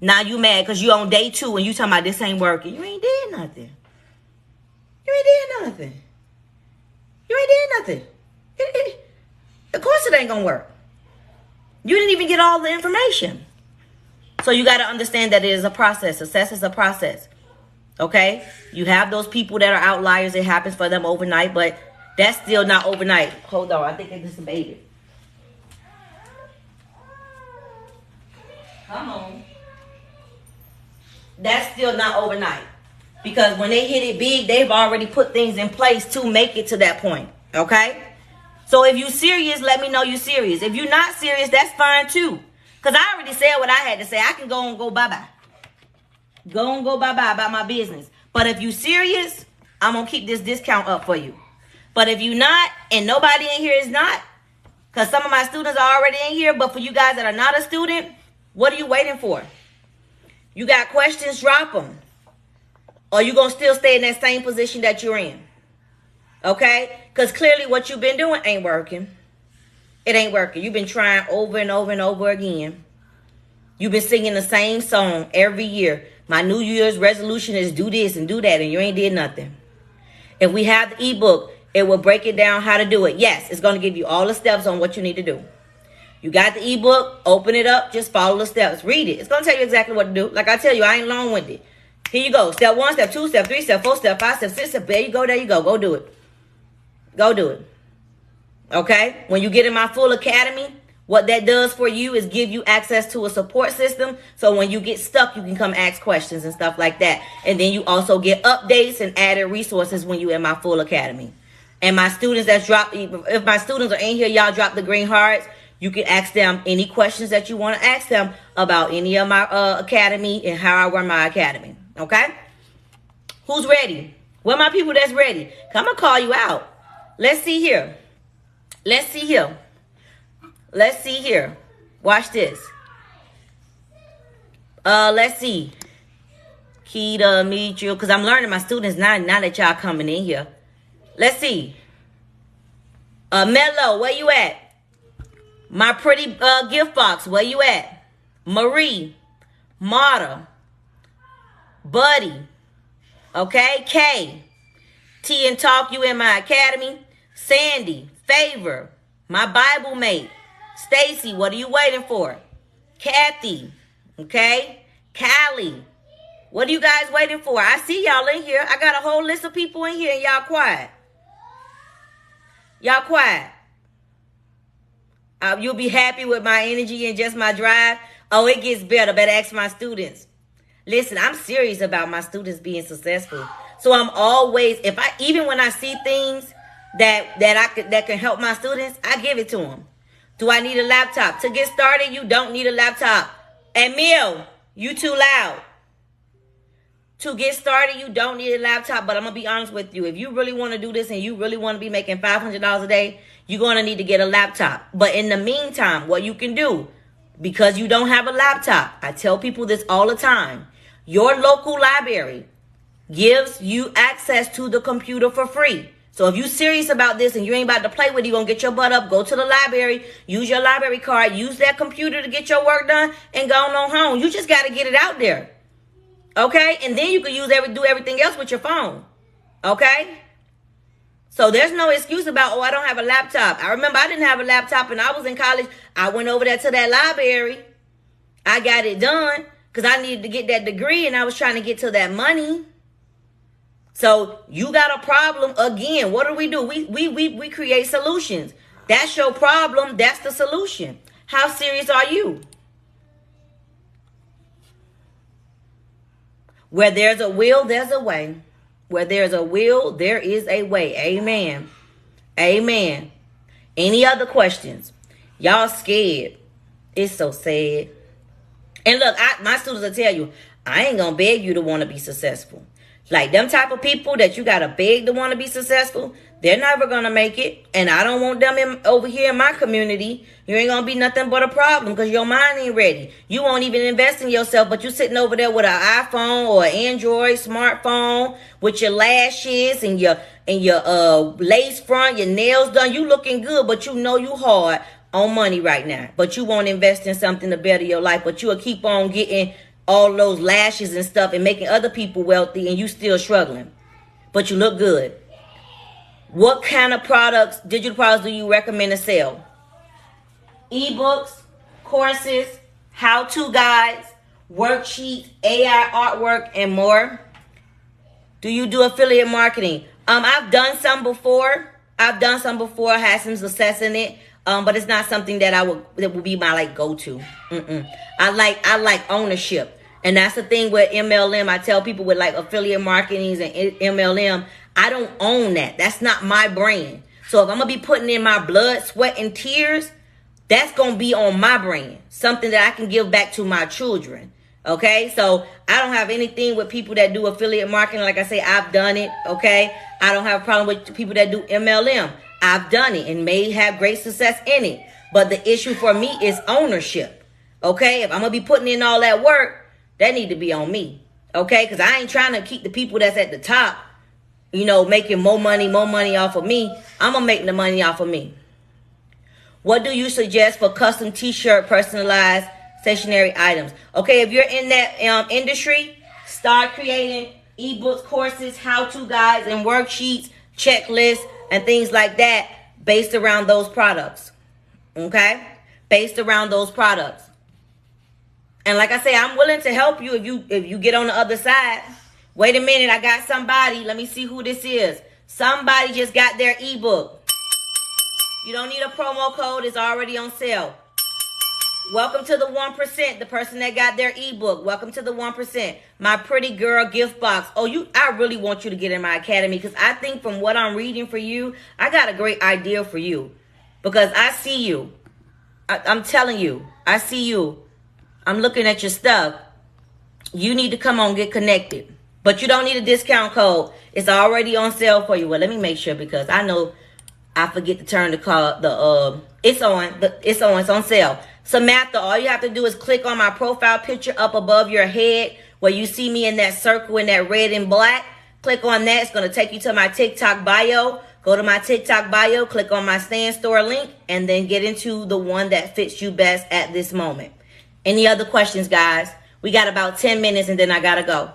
Speaker 1: Now you mad because you on day 2 and you talking about this ain't working. You ain't did nothing. Of course it ain't gonna work. You didn't even get all the information. So you got to understand that it is a process. Success is a process. Okay? You have those people that are outliers. It happens for them overnight, but that's still not overnight. Hold on. I think I just made it. Come on. That's still not overnight. Because when they hit it big, they've already put things in place to make it to that point. Okay? So if you serious, let me know you serious. If you're not serious, that's fine too. Because I already said what I had to say. I can go and go bye-bye. Go and go bye-bye about my business. But if you serious, I'm going to keep this discount up for you. But if you not, and nobody in here is not, because some of my students are already in here, but for you guys that are not a student, what are you waiting for? You got questions, drop them. Or you going to still stay in that same position that you're in. Okay? Because clearly what you've been doing ain't working. It ain't working. You've been trying over and over and over again. You've been singing the same song every year. My New Year's resolution is do this and do that, and you ain't did nothing. If we have the ebook, it will break it down how to do it. Yes, it's going to give you all the steps on what you need to do. You got the ebook, open it up, just follow the steps. Read it. It's going to tell you exactly what to do. Like I tell you, I ain't long-winded. Here you go. Step 1, step 2, step 3, step 4, step 5, step 6, step. There you go, there you go. Go do it. Go do it. Okay? When you get in my full academy, what that does for you is give you access to a support system. So when you get stuck, you can come ask questions and stuff like that. And then you also get updates and added resources when you're in my full academy. And my students that's dropped, if my students are in here, y'all drop the green hearts. You can ask them any questions that you want to ask them about any of my academy and how I run my academy. Okay? Who's ready? Where my people that's ready? I'm going to call you out. Let's see here. Let's see here. Let's see here. Watch this. Let's see. Keita, Mitchell, because I'm learning my students now that y'all coming in here. Let's see. Mello, where you at? My pretty gift box, where you at? Marie, Marta, Buddy, okay? Kay, T and Talk, you in my academy. Sandy, Favor, my Bible mate. Stacy, what are you waiting for? Kathy, okay? Callie, what are you guys waiting for? I see y'all in here. I got a whole list of people in here and y'all quiet. Y'all quiet. You'll be happy with my energy and just my drive. Oh, it gets better. Better ask my students. Listen, I'm serious about my students being successful. So I'm always, even when I see things that can help my students, I give it to them. Do I need a laptop? To get started, you don't need a laptop. Emil, you too loud. To get started, you don't need a laptop, but I'm going to be honest with you. If you really want to do this and you really want to be making $500 a day, you're going to need to get a laptop. But in the meantime, what you can do, because you don't have a laptop, I tell people this all the time, your local library gives you access to the computer for free. So if you're serious about this and you ain't about to play with it, you're going to get your butt up, go to the library, use your library card, use that computer to get your work done, and go on home. You just got to get it out there. Okay? And then you can do everything else with your phone. Okay? So there's no excuse about, I don't have a laptop. I remember I didn't have a laptop and I was in college. I went over there to that library. I got it done because I needed to get that degree and I was trying to get to that money. So you got a problem again. What do? We create solutions. That's your problem. That's the solution. How serious are you? Where there's a will, there's a way. Where there's a will, there is a way. Amen. Amen. Any other questions? Y'all scared. It's so sad. And look, my students will tell you, I ain't gonna beg you to want to be successful. Like them type of people that you gotta beg to want to be successful, they're never gonna make it. And I don't want them over here in my community. You ain't gonna be nothing but a problem because your mind ain't ready. You won't even invest in yourself, but you sitting over there with an iPhone or an Android smartphone with your lashes and your lace front, your nails done. You looking good, but you know you hard on money right now. But you won't invest in something to better your life. But you'll keep on getting all those lashes and stuff and making other people wealthy and you still struggling. But you look good. What kind of products, digital products, do you recommend to sell? Ebooks, courses, how-to guides, worksheets, AI artwork, and more. Do you do affiliate marketing? I've done some before. I had some success in it. But it's not something that would be my go-to. I like ownership. And that's the thing with MLM. I tell people with affiliate marketing and MLM, I don't own that. That's not my brand. So if I'm going to be putting in my blood, sweat, and tears, that's going to be on my brand. Something that I can give back to my children. Okay, so I don't have anything with people that do affiliate marketing. Like I say, I've done it. Okay, I don't have a problem with people that do MLM. I've done it and may have great success in it. But the issue for me is ownership. Okay, if I'm gonna be putting in all that work, that need to be on me. Okay, because I ain't trying to keep the people that's at the top, making more money off of me. I'm gonna make the money off of me. What do you suggest for custom t-shirt personalized stationery items? Okay, if you're in that industry, start creating ebooks, courses, how-to guides, and worksheets, checklists, and things like that based around those products. Okay, based around those products. And like I say, I'm willing to help you if you get on the other side. Wait a minute, I got somebody. Let me see who this is. Somebody just got their ebook. You don't need a promo code. It's already on sale. Welcome to the 1%, the person that got their ebook. Welcome to the 1%. My pretty girl gift box. I really want you to get in my academy because I think from what I'm reading for you, I got a great idea for you. Because I see you. I'm telling you, I see you. I'm looking at your stuff. You need to come on, get connected. But you don't need a discount code. It's already on sale for you. Well, let me make sure because I know I forget to turn it's on sale. Samantha, all you have to do is click on my profile picture up above your head where you see me in that circle in that red and black. Click on that. It's going to take you to my TikTok bio. Go to my TikTok bio, click on my Stand Store link, and then get into the one that fits you best at this moment. Any other questions, guys? We got about 10 minutes and then I got to go.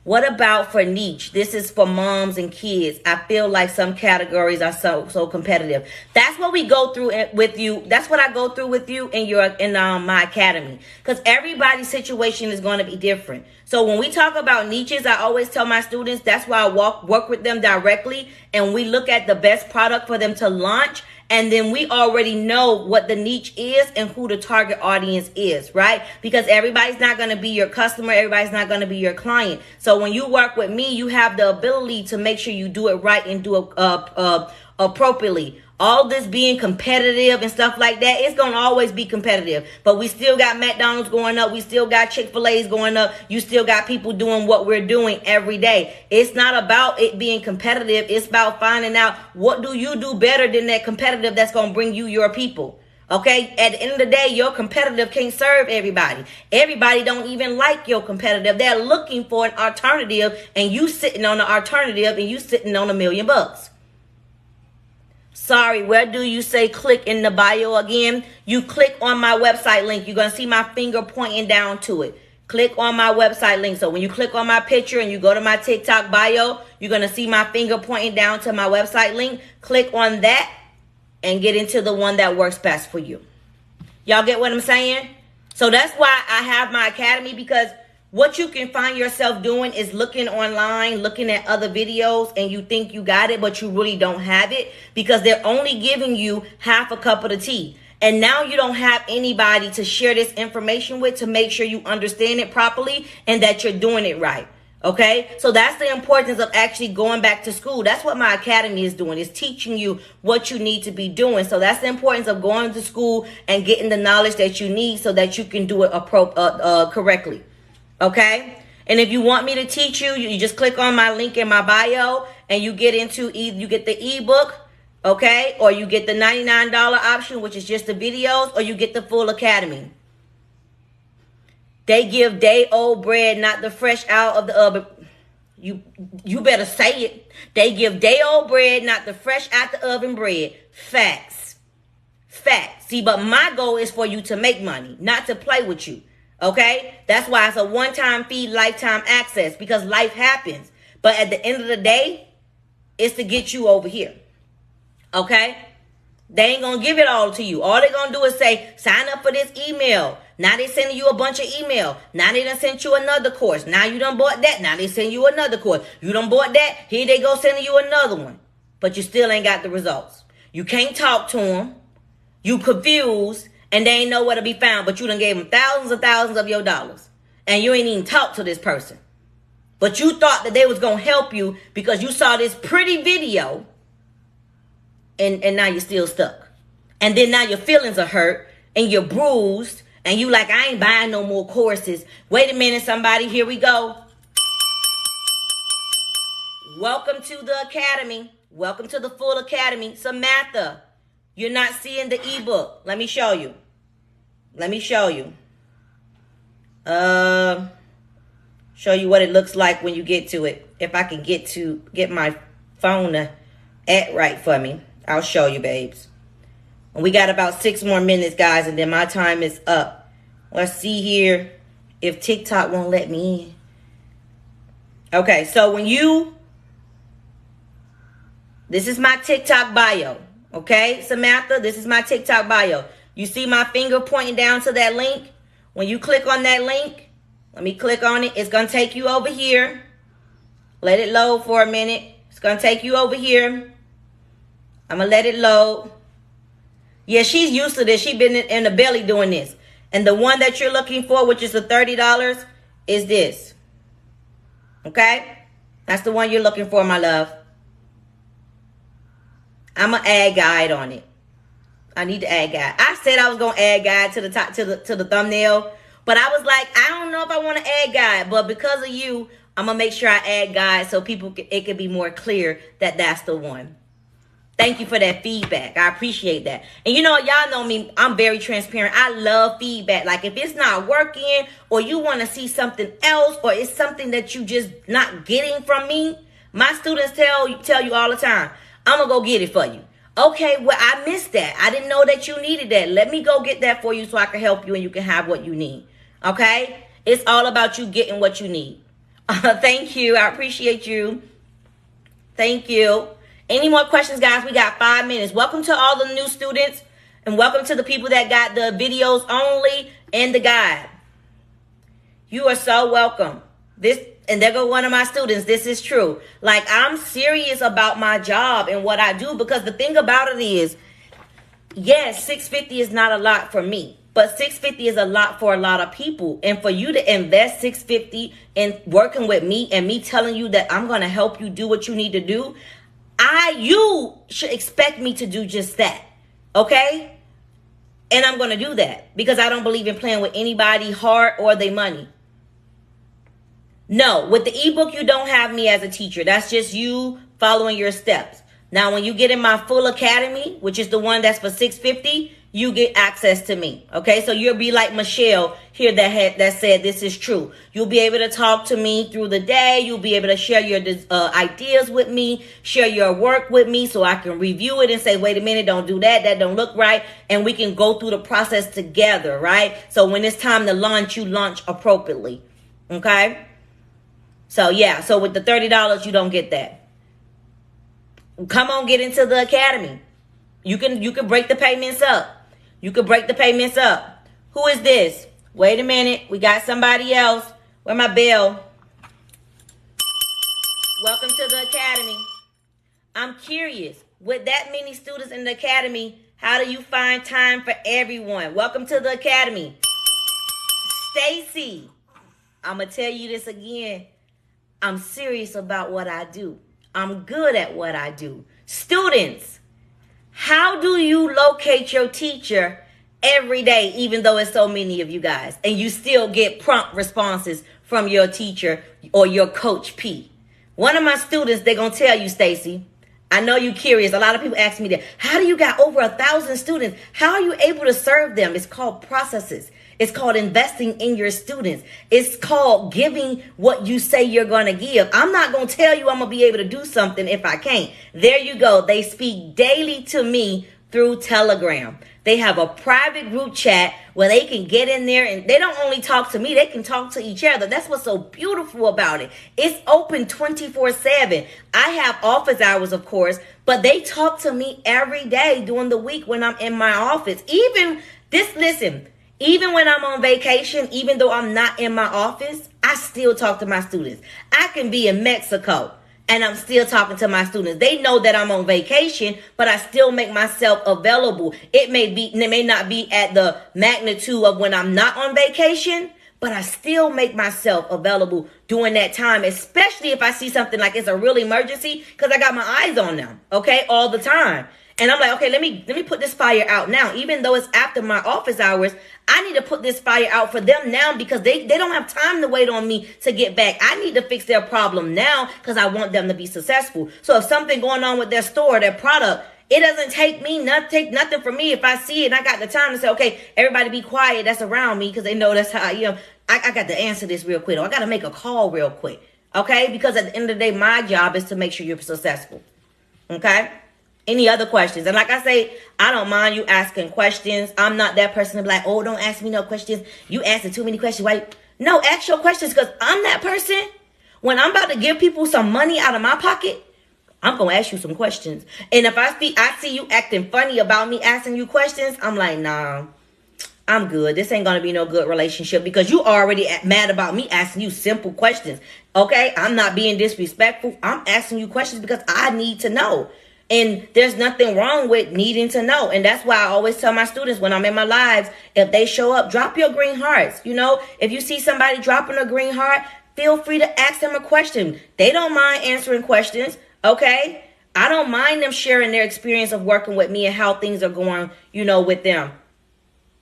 Speaker 1: What about for niche? This is for moms and kids. I feel like some categories are so competitive. That's what we go through with you. That's what I go through with you in my academy. Because everybody's situation is going to be different. So when we talk about niches, I always tell my students that's why I work with them directly, and we look at the best product for them to launch. And then we already know what the niche is and who the target audience is, right? Because everybody's not going to be your customer. Everybody's not going to be your client. So when you work with me, you have the ability to make sure you do it right and do it appropriately. All this being competitive and stuff like that, it's going to always be competitive. But we still got McDonald's going up. We still got Chick-fil-A's going up. You still got people doing what we're doing every day. It's not about it being competitive. It's about finding out what do you do better than that competitive that's going to bring you your people. Okay, at the end of the day, your competitive can't serve everybody. Everybody don't even like your competitive. They're looking for an alternative, and you sitting on the alternative and you sitting on $1 million. Sorry, where do you say click in the bio again? You click on my website link. You're going to see my finger pointing down to it. Click on my website link. So when you click on my picture and you go to my TikTok bio, you're going to see my finger pointing down to my website link. Click on that and get into the one that works best for you. Y'all get what I'm saying? So that's why I have my academy, because what you can find yourself doing is looking online, looking at other videos, and you think you got it, but you really don't have it because they're only giving you half a cup of the tea. And now you don't have anybody to share this information with to make sure you understand it properly and that you're doing it right. Okay, so that's the importance of actually going back to school. That's what my academy is doing, is teaching you what you need to be doing. So that's the importance of going to school and getting the knowledge that you need so that you can do it correctly. Okay, and if you want me to teach you, you just click on my link in my bio and you get into you get the ebook, okay, or you get the $99 option, which is just the videos, or you get the full academy. They give day-old bread, not the fresh out of the oven. You better say it. They give day-old bread, not the fresh out the oven bread. Facts. Facts. See, but my goal is for you to make money, not to play with you. Okay? That's why it's a one-time fee, lifetime access, because life happens. But at the end of the day, it's to get you over here. Okay? They ain't going to give it all to you. All they're going to do is say, sign up for this email. Now they sending you a bunch of email. Now they done sent you another course. Now you done bought that. Now they send you another course. You done bought that. Here they go sending you another one. But you still ain't got the results. You can't talk to them. You confused. And they ain't nowhere to be found. But you done gave them thousands and thousands of your dollars. And you ain't even talked to this person. But you thought that they was going to help you because you saw this pretty video. And now you're still stuck. And then now your feelings are hurt. And you're bruised. And you like, I ain't buying no more courses. Wait a minute, somebody. Here we go. Welcome to the academy. Welcome to the full academy. Samantha, you're not seeing the ebook. Let me show you. Let me show you. Show you what it looks like when you get to it. If I can get my phone to act right for me, I'll show you, babes. And we got about 6 more minutes, guys, and then my time is up. Let's see here if TikTok won't let me in. Okay, so this is my TikTok bio. Okay, Samantha, this is my TikTok bio. You see my finger pointing down to that link? When you click on that link, let me click on it. It's going to take you over here. Let it load for a minute. It's going to take you over here. I'm going to let it load. Yeah, she's used to this. She's been in the belly doing this. And the one that you're looking for, which is the $30, is this. Okay? That's the one you're looking for, my love. I'm going to add guide on it. I need to add guide. I said I was going to add guide to the top, to the thumbnail. But I was like, I don't know if I want to add guide. But because of you, I'm going to make sure I add guide so it can be more clear that that's the one. Thank you for that feedback. I appreciate that. And y'all know me. I'm very transparent. I love feedback. Like if it's not working or you want to see something else or it's something that you just not getting from me, my students tell you all the time, I'm going to go get it for you. Okay, well, I missed that. I didn't know that you needed that. Let me go get that for you so I can help you and you can have what you need. Okay? It's all about you getting what you need. Thank you. I appreciate you. Thank you. Any more questions, guys? We got 5 minutes. Welcome to all the new students and welcome to the people that got the videos only and the guide. You are so welcome. And there go one of my students. This is true. Like, I'm serious about my job and what I do because the thing about it is, yes, $650 is not a lot for me, but $650 is a lot for a lot of people. And for you to invest $650 in working with me and me telling you that I'm going to help you do what you need to do, you should expect me to do just that. Okay? And I'm going to do that because I don't believe in playing with anybody's heart or their money. No, with the ebook, you don't have me as a teacher. That's just you following your steps. Now, when you get in my full academy, which is the one that's for $650, you get access to me. Okay, so you'll be like Michelle here that said this is true. You'll be able to talk to me through the day. You'll be able to share your ideas with me, share your work with me so I can review it and say, wait a minute, don't do that. That don't look right. And we can go through the process together, right? So when it's time to launch, you launch appropriately. Okay? So, yeah. So with the $30, you don't get that. Come on, get into the academy. You can break the payments up. You can break the payments up. Who is this? Wait a minute. We got somebody else. Where my bell? Welcome to the academy. I'm curious. With that many students in the academy, how do you find time for everyone? Welcome to the academy. Stacy, I'm going to tell you this again. I'm serious about what I do. I'm good at what I do. Students, how do you locate your teacher every day, even though it's so many of you guys, and you still get prompt responses from your teacher or your coach P? One of my students, they're going to tell you, Stacy, I know you're curious. A lot of people ask me that. How do you got over 1,000 students? How are you able to serve them? It's called processes. It's called investing in your students. It's called giving what you say you're going to give. I'm not going to tell you I'm going to be able to do something if I can't. There you go. They speak daily to me through Telegram. They have a private group chat where they can get in there and they don't only talk to me, they can talk to each other. That's what's so beautiful about it. It's open 24/7. I have office hours, of course, but they talk to me every day during the week when I'm in my office. Even when I'm on vacation, even though I'm not in my office, I still talk to my students. I can be in Mexico and I'm still talking to my students. They know that I'm on vacation, but I still make myself available. It may not be at the magnitude of when I'm not on vacation, but I still make myself available during that time, especially if I see something like it's a real emergency, because I got my eyes on them, okay, all the time. And I'm like, okay, let me put this fire out now. Even though it's after my office hours, I need to put this fire out for them now because they don't have time to wait on me to get back. I need to fix their problem now because I want them to be successful. So if something going on with their store, their product, it doesn't take nothing from me. If I see it and I got the time to say, okay, everybody be quiet that's around me because they know that's how I am. I got to answer this real quick. Or I got to make a call real quick. Okay? Because at the end of the day, my job is to make sure you're successful. Okay? Any other questions? And like I say, I don't mind you asking questions. I'm not that person to be like, oh, don't ask me no questions. You asking too many questions. Why? No, ask your questions because I'm that person. When I'm about to give people some money out of my pocket, I'm going to ask you some questions. And if I see you acting funny about me asking you questions, I'm like, nah, I'm good. This ain't going to be no good relationship because you already mad about me asking you simple questions. Okay? I'm not being disrespectful. I'm asking you questions because I need to know. And there's nothing wrong with needing to know. And that's why I always tell my students when I'm in my lives, if they show up, drop your green hearts. You know, if you see somebody dropping a green heart, feel free to ask them a question. They don't mind answering questions. Okay? I don't mind them sharing their experience of working with me and how things are going, you know, with them.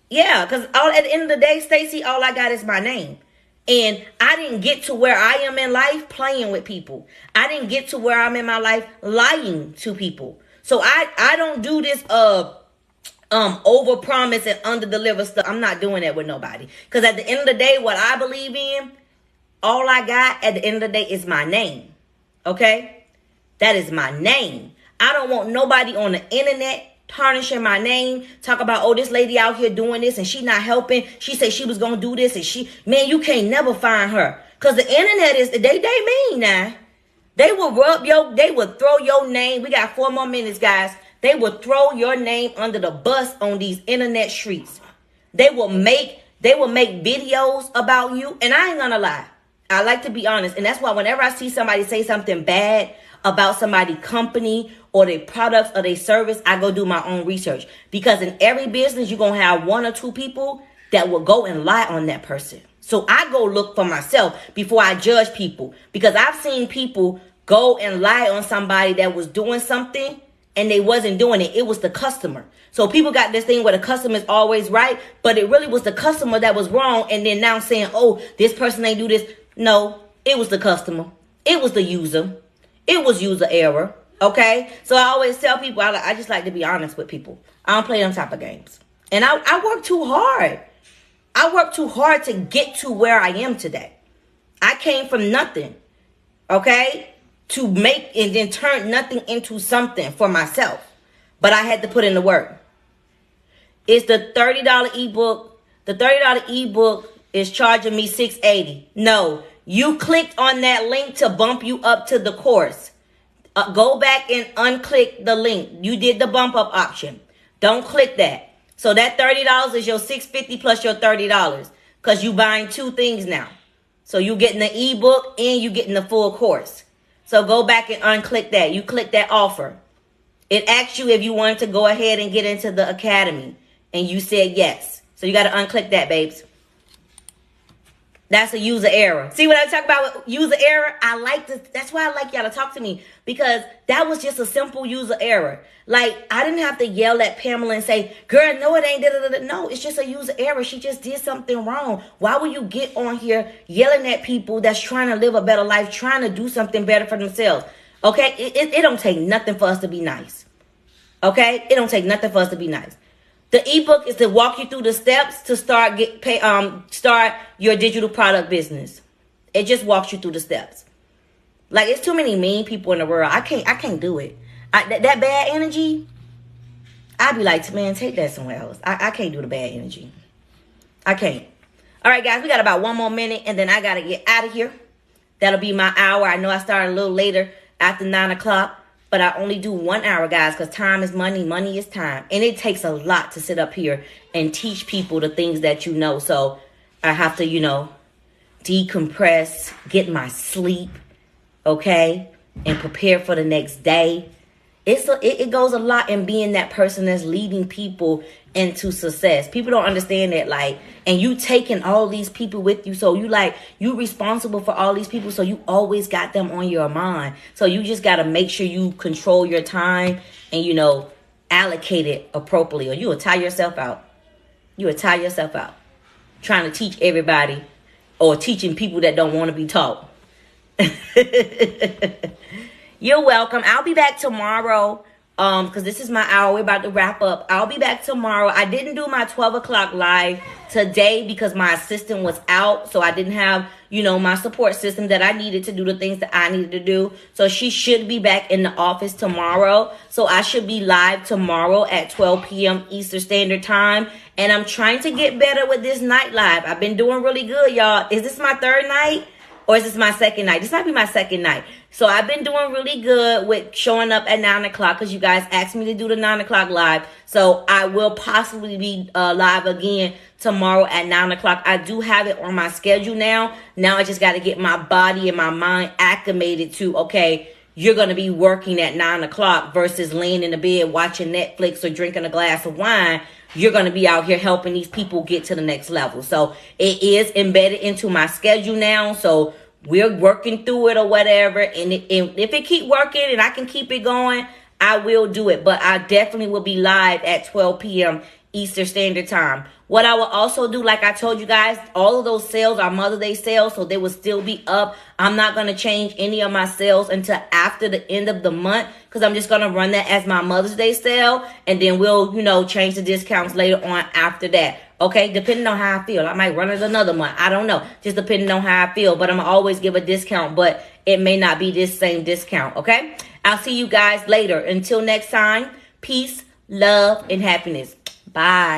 Speaker 1: Yeah, because at the end of the day, Stacey, all I got is my name. And I didn't get to where I am in life playing with people. I didn't get to where I'm in my life lying to people. So I don't do this over promise and under deliver stuff. I'm not doing that with nobody. Because at the end of the day, what I believe in, all I got at the end of the day is my name. Okay? That is my name. I don't want nobody on the internet tarnishing my name, talk about, oh, this lady out here doing this and she not helping. She said she was gonna do this and man, you can't never find her. Cause the internet is, they mean now. They will they will throw your name. We got 4 more minutes, guys. They will throw your name under the bus on these internet streets. They will make videos about you. And I ain't gonna lie. I like to be honest. And that's why whenever I see somebody say something bad about somebody's company or their products or their service, I go do my own research. Because in every business, you're going to have 1 or 2 people that will go and lie on that person. So I go look for myself before I judge people. Because I've seen people go and lie on somebody that was doing something and they wasn't doing it. It was the customer. So people got this thing where the customer is always right, but it really was the customer that was wrong. And then now saying, oh, this person ain't do this. No, it was the customer. It was the user. It was user error. Okay? So I always tell people, I just like to be honest with people. I don't play them type of games. And I work too hard. I work too hard to get to where I am today. I came from nothing. Okay? To make and then turn nothing into something for myself. But I had to put in the work. It's the $30 ebook. The $30 ebook is charging me $680. No. You clicked on that link to bump you up to the course. Go back and unclick the link. You did the bump up option. Don't click that. So that $30 is your $650 plus your $30 because you buying 2 things now. So you getting the ebook and you getting the full course. So go back and unclick that. You click that offer. It asks you if you wanted to go ahead and get into the academy and you said yes. So you got to unclick that, babes. That's a user error. See what I talk about with user error? I like this. That's why I like y'all to talk to me because that was just a simple user error. Like I didn't have to yell at Pamela and say, girl, no, it ain't. Da, da, da. No, it's just a user error. She just did something wrong. Why would you get on here yelling at people that's trying to live a better life, trying to do something better for themselves? Okay, it don't take nothing for us to be nice. Okay, it don't take nothing for us to be nice. The ebook is to walk you through the steps to start your digital product business. It just walks you through the steps. Like it's too many mean people in the world. I can't do it. That bad energy, I'd be like, man, take that somewhere else. I can't do the bad energy. I can't. All right, guys, we got about 1 more minute and then I got to get out of here. That'll be my hour. I know I started a little later after 9 o'clock. But I only do 1 hour, guys, because time is money. Money is time. And it takes a lot to sit up here and teach people the things that you know. So I have to, decompress, get my sleep, okay, and prepare for the next day. It goes a lot in being that person that's leading people into success. People don't understand that, and you taking all these people with you. So you responsible for all these people. So you always got them on your mind. So you just got to make sure you control your time and, allocated appropriately, or you will tire yourself out. You will tire yourself out trying to teach everybody or teaching people that don't want to be taught. You're welcome. I'll be back tomorrow because this is my hour. We're about to wrap up. I'll be back tomorrow. I didn't do my 12 o'clock live today because my assistant was out, so I didn't have, my support system that I needed to do the things that I needed to do. So she should be back in the office tomorrow. So I should be live tomorrow at 12 p.m. Eastern Standard Time. And I'm trying to get better with this night live. I've been doing really good, y'all. Is this my third night? Or is this my second night? This might be my second night. So I've been doing really good with showing up at 9 o'clock because you guys asked me to do the 9 o'clock live. So I will possibly be live again tomorrow at 9 o'clock. I do have it on my schedule now. Now I just got to get my body and my mind acclimated to, okay, you're going to be working at 9 o'clock versus laying in the bed watching Netflix or drinking a glass of wine. You're going to be out here helping these people get to the next level. So it is embedded into my schedule now. So we're working through it or whatever. And if it keep working and I can keep it going, I will do it. But I definitely will be live at 12 p.m. Eastern Standard Time. What I will also do, like I told you guys, all of those sales are Mother's Day sales, so they will still be up. I'm not going to change any of my sales until after the end of the month because I'm just going to run that as my Mother's Day sale, and then we'll, change the discounts later on after that. Okay, depending on how I feel. I might run it another month. I don't know. Just depending on how I feel. But I'm going to always give a discount, but it may not be this same discount, okay? I'll see you guys later. Until next time, peace, love, and happiness. Bye.